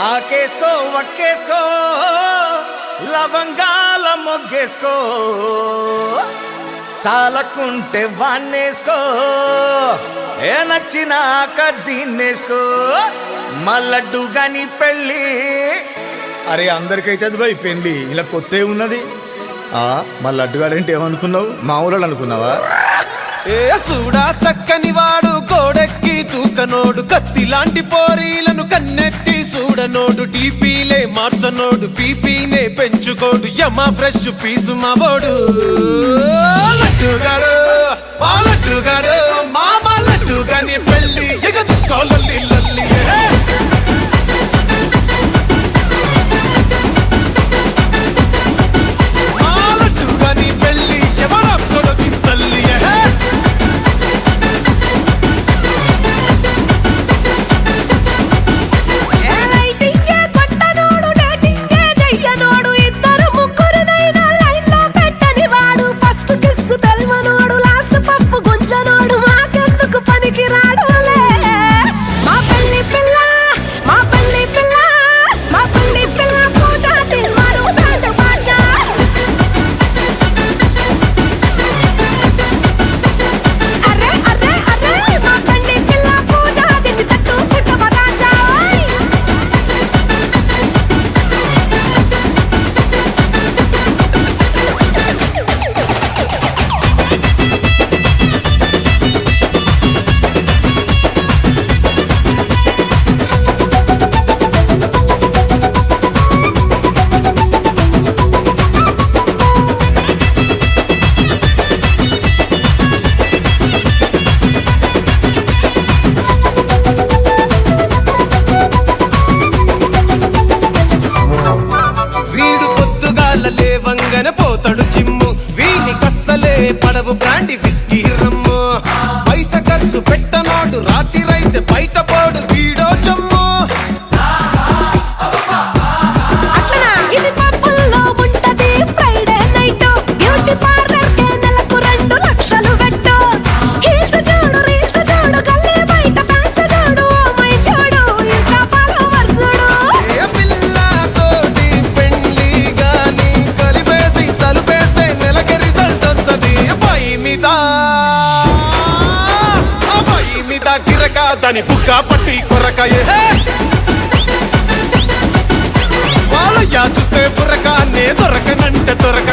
ఆకేసుకో వక్కేసుకో లవంగాల మొగ్గేసుకో సాలకుంటే వాన్నేసుకో ఏ నచ్చినాక దీన్నేసుకో మల్లడ్డు గని పెళ్ళి. అరే అందరికైతే అది పోయి పెళ్ళి ఇలా కొత్త ఉన్నది. మా లడ్డుగాడంటే ఏమనుకున్నావు? మా ఊళ్ళో అనుకున్నావా? ఏ సూడా సక్కని వాడు కోడెక్కి తూకనోడు కత్తి లాంటి పోరీలను కన్నెత్తి చూడనోడు డీపీలే మార్చనోడు పీపీనే పెంచుకోడు యమా ఫ్రెష్ పీసు మా బోడు లడ్డుగాడు మా లడ్డుగాడు మామ లడ్డుగాని పెళ్ళి ఎగ చూసుకోవాలి లల్లి లేవంగన పోతాడు చిమ్ము వీని కస్తలే పడవు బ్రాండి విస్కీ రమ్ము పైస ఖర్చు పెట్టనోడు రాత్రిరైతే బయట పోడు వీడో చమ్ము దాని బుక్క పట్టి కొరకాయే వాళ్ళయ్యా చూస్తే బుర్రకానే దొరకనంటే దొరక